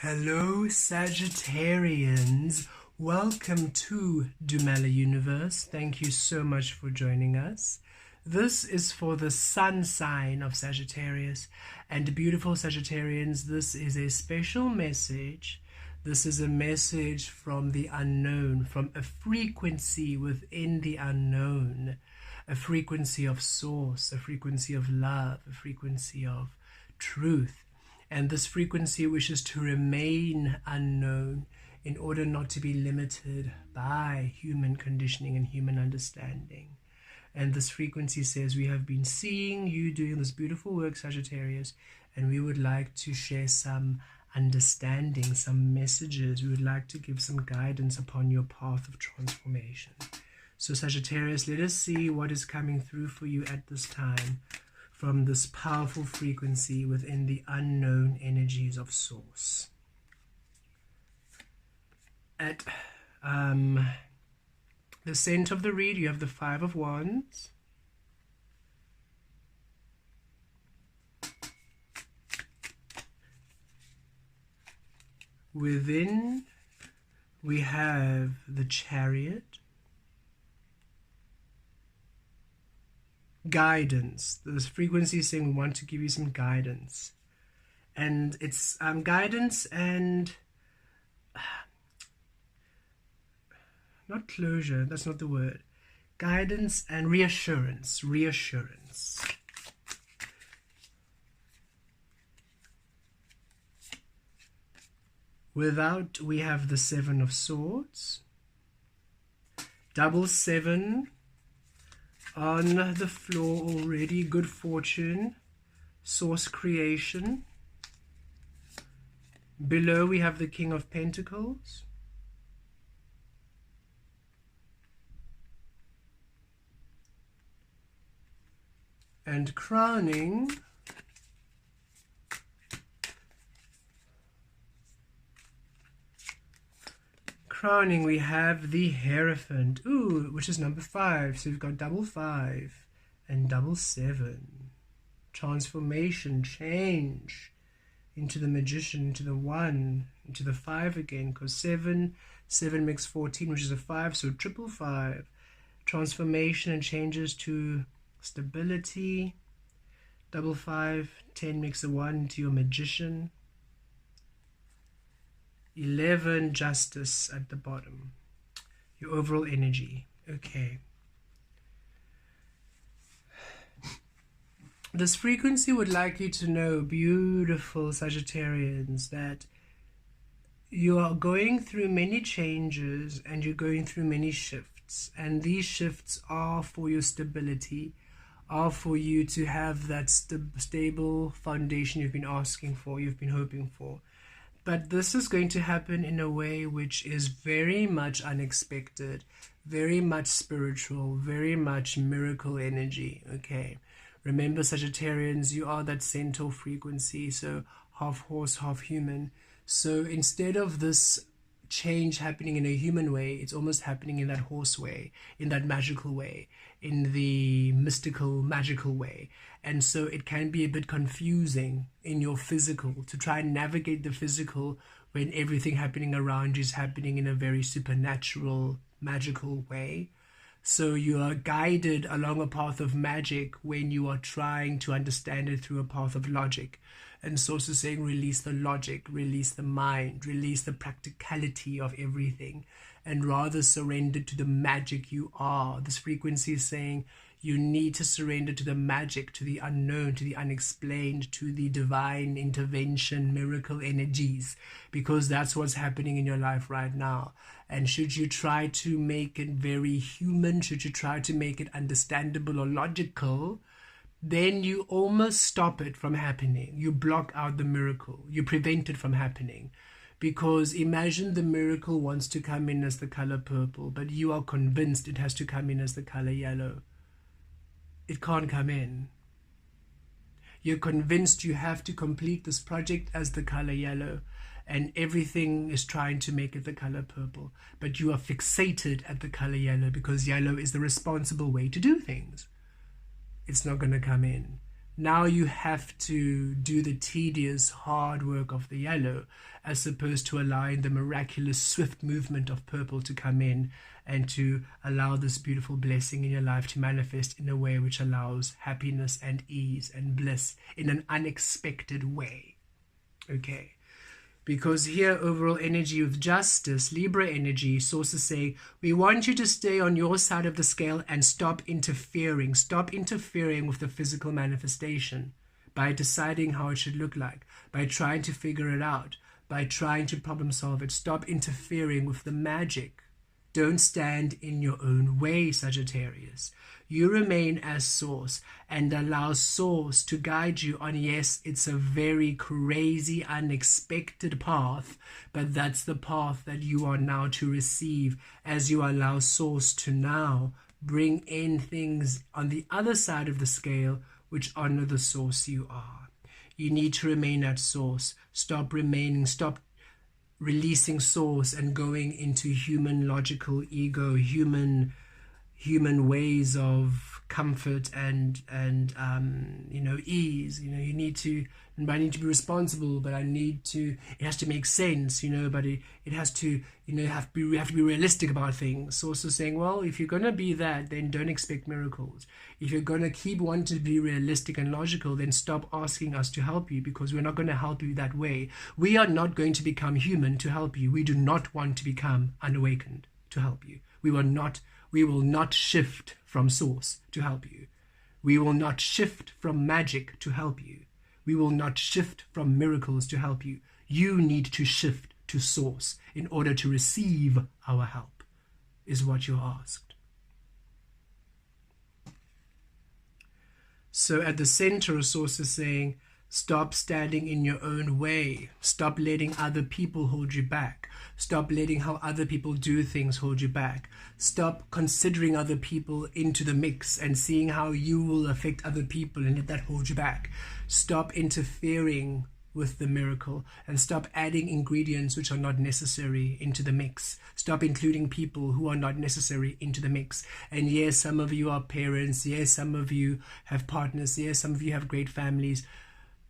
Hello Sagittarians, welcome to Dumala Universe. Thank you so much for joining us. This is for the sun sign of Sagittarius, and beautiful Sagittarians, this is a special message. This is a message from the unknown, from a frequency within the unknown, a frequency of source, a frequency of love, a frequency of truth. And this frequency wishes to remain unknown in order not to be limited by human conditioning and human understanding. And this frequency says, we have been seeing you doing this beautiful work, Sagittarius, and we would like to share some understanding, some messages. We would like to give some guidance upon your path of transformation. So Sagittarius, let us see what is coming through for you at this time, from this powerful frequency within the unknown energies of source. At the center of the read, you have the Five of Wands. Within, we have the Chariot. Guidance. This frequency is saying we want to give you some guidance, and it's guidance and not closure, that's not the word, guidance and reassurance. Without, we have the Seven of Swords, double seven on the floor already, good fortune, source creation. Below we have the King of Pentacles. And crowning, we have the Hierophant, which is number 5. So we've got double 5 and double 7. Transformation, change into the Magician, into the 1, into the 5 again, because 7 makes 14, which is a 5, so triple 5. Transformation and changes to stability. Double 5, 10 makes a 1 to your Magician. 11, Justice at the bottom, your overall energy. Okay, this frequency would like you to know, beautiful Sagittarians, that you are going through many changes and you're going through many shifts, and these shifts are for your stability, are for you to have that stable foundation you've been asking for, you've been hoping for. But this is going to happen in a way which is very much unexpected, very much spiritual, very much miracle energy, okay? Remember, Sagittarians, you are that centaur frequency, so half horse, half human. So instead of this change happening in a human way, it's almost happening in that horse way, in that magical way, in the mystical, magical way. And so it can be a bit confusing in your physical, to try and navigate the physical when everything happening around you is happening in a very supernatural, magical way. So you are guided along a path of magic when you are trying to understand it through a path of logic. And Source is saying, release the logic, release the mind, release the practicality of everything, and rather surrender to the magic you are. This frequency is saying you need to surrender to the magic, to the unknown, to the unexplained, to the divine intervention, miracle energies, because that's what's happening in your life right now. And should you try to make it very human, should you try to make it understandable or logical, then you almost stop it from happening. You block out the miracle. You prevent it from happening. Because imagine the miracle wants to come in as the color purple, but you are convinced it has to come in as the color yellow. It can't come in. You're convinced you have to complete this project as the color yellow, and everything is trying to make it the color purple. But you are fixated at the color yellow because yellow is the responsible way to do things. It's not going to come in. Now you have to do the tedious, hard work of the yellow, as opposed to allowing the miraculous, swift movement of purple to come in and to allow this beautiful blessing in your life to manifest in a way which allows happiness and ease and bliss in an unexpected way. Okay. Because here, overall energy with justice, Libra energy, sources say, we want you to stay on your side of the scale and stop interfering. Stop interfering with the physical manifestation by deciding how it should look like, by trying to figure it out, by trying to problem solve it. Stop interfering with the magic. Don't stand in your own way, Sagittarius. You remain as source and allow source to guide you on, yes, it's a very crazy, unexpected path, but that's the path that you are now to receive as you allow source to now bring in things on the other side of the scale which honor the source you are. You need to remain at source. Stop releasing source and going into human logical ego, human ways of comfort and ease. You need to, and I need to be responsible, but it has to make sense, but it has to, we have to be realistic about things. So also saying, well, if you're going to be that, then don't expect miracles. If you're going to keep wanting to be realistic and logical, then stop asking us to help you, because we're not going to help you that way. We are not going to become human to help you. We do not want to become unawakened to help you. We will not shift from source to help you. We will not shift from magic to help you. We will not shift from miracles to help you. You need to shift to source in order to receive our help, is what you're asked. So at the center, source is saying, stop standing in your own way. Stop letting other people hold you back. Stop letting how other people do things hold you back. Stop considering other people into the mix and seeing how you will affect other people and let that hold you back. Stop interfering with the miracle and stop adding ingredients which are not necessary into the mix. Stop including people who are not necessary into the mix. And yes, some of you are parents. Yes, some of you have partners. Yes, some of you have great families.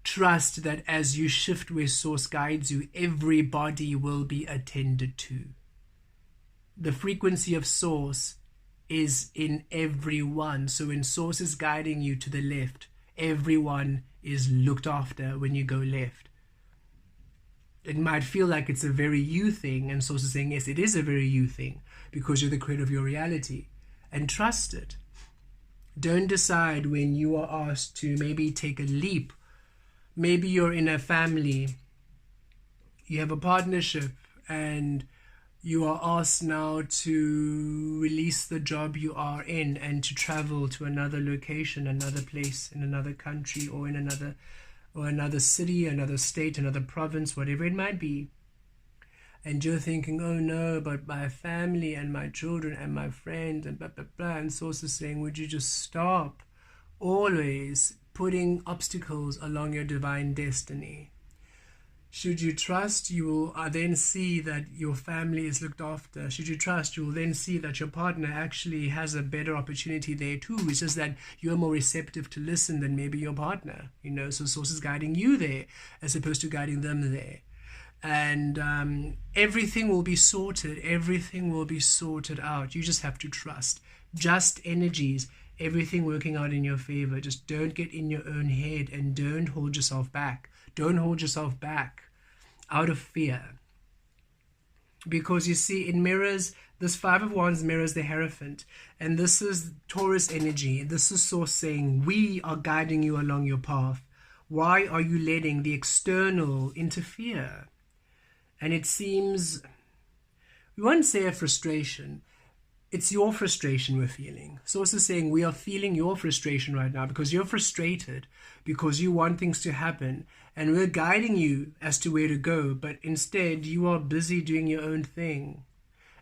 Trust that as you shift where source guides you, everybody will be attended to. The frequency of source is in everyone. So when source is guiding you to the left, everyone is looked after when you go left. It might feel like it's a very you thing, and source is saying, yes, it is a very you thing, because you're the creator of your reality. And trust it. Don't decide when you are asked to maybe take a leap. Maybe you're in a family, you have a partnership, and you are asked now to release the job you are in and to travel to another location, another place, in another country, or in another city, another state, another province, whatever it might be. And you're thinking, oh no, but my family and my children and my friends and blah, blah, blah. And source is saying, would you just stop always putting obstacles along your divine destiny? Should you trust, you will then see that your family is looked after. Should you trust, you will then see that your partner actually has a better opportunity there too. It's just that you're more receptive to listen than maybe your partner. So source is guiding you there as opposed to guiding them there. And everything will be sorted. Everything will be sorted out. You just have to trust. Just energies. Everything working out in your favor. Just don't get in your own head and don't hold yourself back. Don't hold yourself back out of fear. Because you see, in mirrors, this Five of Wands mirrors the Hierophant. And this is Taurus energy. This is source saying, we are guiding you along your path. Why are you letting the external interfere? And it seems, we won't say a frustration. It's your frustration we're feeling. Source is saying we are feeling your frustration right now because you're frustrated, because you want things to happen, and we're guiding you as to where to go, but instead you are busy doing your own thing,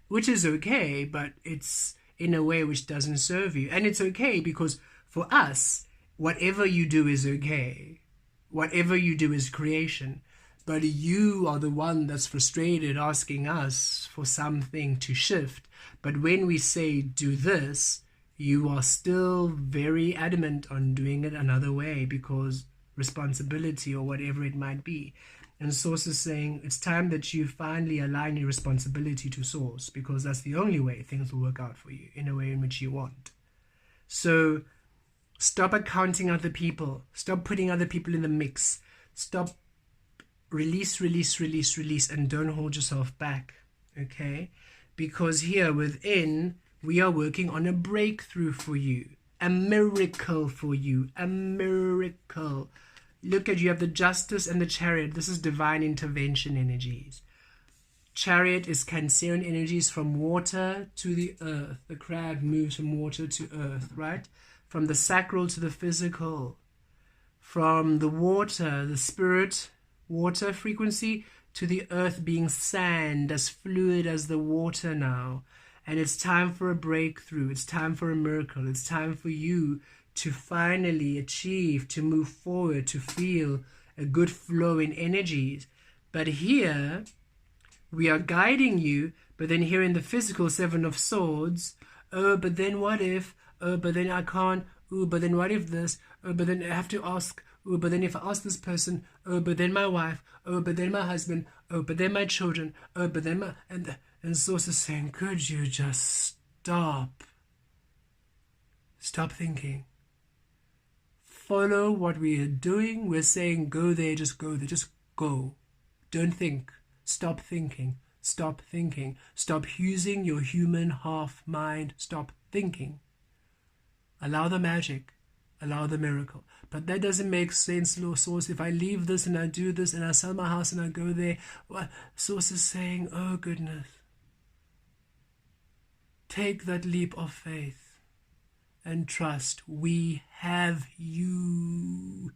which is okay, but it's in a way which doesn't serve you. And it's okay because for us, whatever you do is okay. Whatever you do is creation. But you are the one that's frustrated asking us for something to shift. But when we say do this, you are still very adamant on doing it another way because responsibility or whatever it might be. And Source is saying it's time that you finally align your responsibility to Source, because that's the only way things will work out for you in a way in which you want. So stop accounting other people. Stop putting other people in the mix. Stop. Release, release, release, release, and don't hold yourself back, okay? Because here within, we are working on a breakthrough for you, a miracle for you, a miracle. Look at, you have the Justice and the Chariot. This is divine intervention energies. Chariot is Cancerian energies, from water to the earth. The crab moves from water to earth, right? From the sacral to the physical. From the water, the spirit, water frequency, to the earth being sand, as fluid as the water now. And it's time for a breakthrough. It's time for a miracle. It's time for you to finally achieve, to move forward, to feel a good flow in energies. But here, we are guiding you, but then here in the physical, Seven of Swords, oh, but then what if, oh, but then I can't, oh, but then what if this, oh, but then I have to ask, oh, but then if I ask this person, oh, but then my wife, oh, but then my husband, oh, but then my children, oh, but then my, and Source is saying, could you just stop? Stop thinking. Follow what we are doing. We're saying go there, just go there, just go. Don't think. Stop thinking. Stop thinking. Stop using your human half mind. Stop thinking. Allow the magic. Allow the miracle. But that doesn't make sense, Lord Source. If I leave this and I do this and I sell my house and I go there, well, Source is saying, oh goodness. Take that leap of faith and trust. We have you.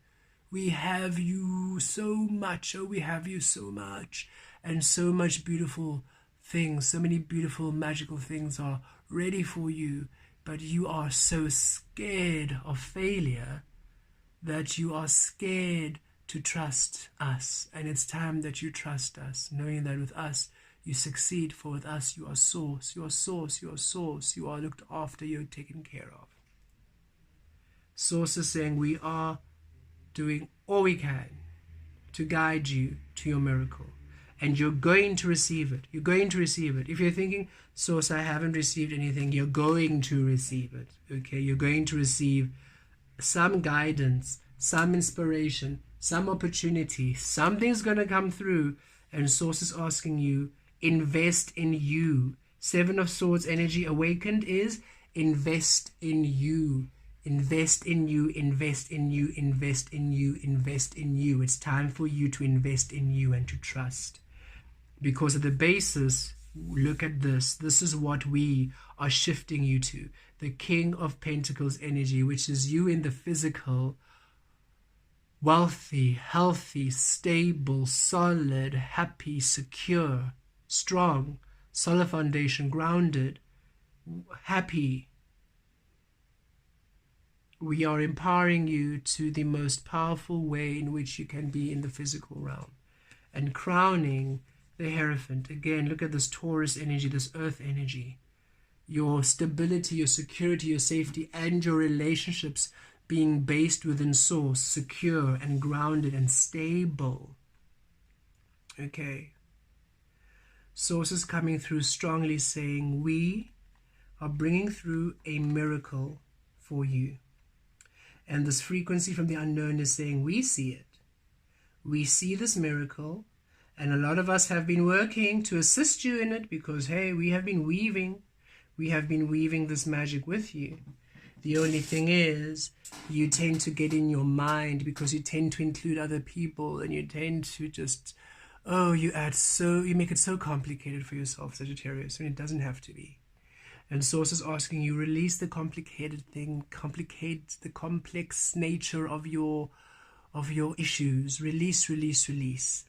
We have you so much. Oh, we have you so much. And so much beautiful things, so many beautiful magical things are ready for you. But you are so scared of failure that you are scared to trust us. And it's time that you trust us, knowing that with us you succeed, for with us you are Source, you are Source, you are Source, you are looked after, you're taken care of. Source is saying we are doing all we can to guide you to your miracle. And you're going to receive it. You're going to receive it. If you're thinking, Source, I haven't received anything, you're going to receive it. Okay, you're going to receive some guidance, some inspiration, some opportunity. Something's going to come through, and Source is asking you, invest in you. Seven of Swords energy awakened is invest in you. Invest in you, invest in you, invest in you, invest in you. It's time for you to invest in you and to trust. Because at the basis, look at this. This is what we are shifting you to. The King of Pentacles energy, which is you in the physical, wealthy, healthy, stable, solid, happy, secure, strong, solid foundation, grounded, happy. We are empowering you to the most powerful way in which you can be in the physical realm. And crowning the Hierophant. Again, look at this Taurus energy, this earth energy. Your stability, your security, your safety, and your relationships being based within Source, secure and grounded and stable. Okay. Source is coming through strongly saying, we are bringing through a miracle for you. And this frequency from the unknown is saying, we see it. We see this miracle. And a lot of us have been working to assist you in it because, hey, we have been weaving this magic with you. The only thing is, you tend to get in your mind because you tend to include other people and you tend to just, you make it so complicated for yourself, Sagittarius, when it doesn't have to be. And Source is asking you, release the complicated thing, complicate the complex nature of your issues. Release, release, release.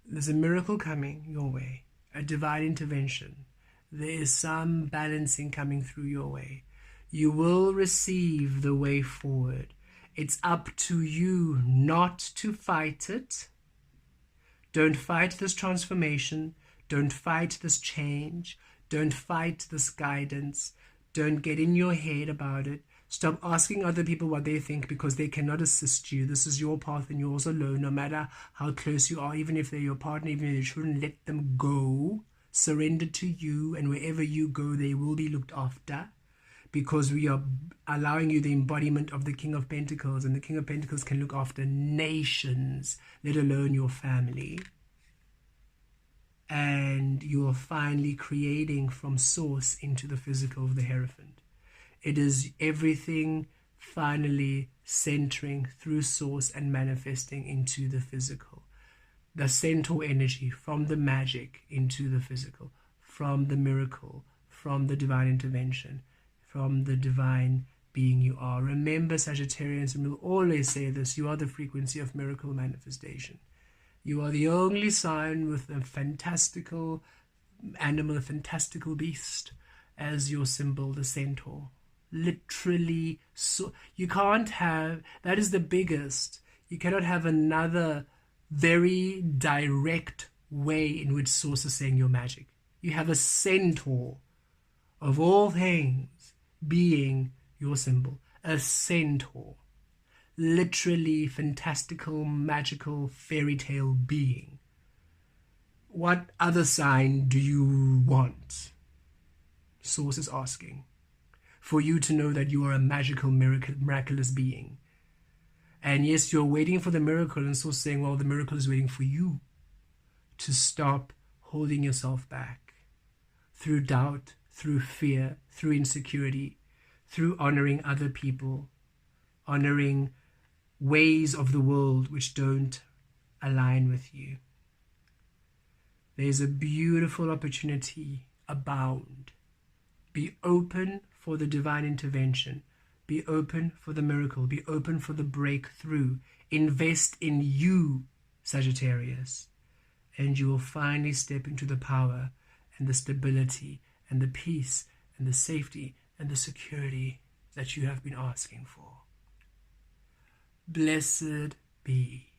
There's a miracle coming your way, a divine intervention. There is some balancing coming through your way. You will receive the way forward. It's up to you not to fight it. Don't fight this transformation. Don't fight this change. Don't fight this guidance, Don't get in your head about it. Stop asking other people what they think, because they cannot assist you. This is your path and yours alone, no matter how close you are, even if they're your partner, even if they're your children. Let them go. Surrender to you, and wherever you go, they will be looked after, because we are allowing you the embodiment of the King of Pentacles, and the King of Pentacles can look after nations, let alone your family. And you are finally creating from source into the physical of the Hierophant. It is everything finally centering through source and manifesting into the physical. The centaur energy from the magic into the physical, from the miracle, from the divine intervention, from the divine being you are. Remember, Sagittarians, and we'll always say this, you are the frequency of miracle manifestation. You are the only sign with a fantastical animal, a fantastical beast as your symbol, the centaur. Literally, so you can't have, that is the biggest. You cannot have another very direct way in which source is saying your magic. You have a centaur, of all things, being your symbol. A centaur. Literally fantastical, magical, fairy tale being. What other sign do you want? Source is asking. For you to know that you are a magical, miraculous being. And yes, you're waiting for the miracle, and Source saying, well, the miracle is waiting for you to stop holding yourself back through doubt, through fear, through insecurity, through honoring other people, honoring ways of the world which don't align with you. There's a beautiful opportunity abound. Be open for the divine intervention. Be open for the miracle. Be open for the breakthrough. Invest in you, Sagittarius, and you will finally step into the power and the stability and the peace and the safety and the security that you have been asking for. Blessed be.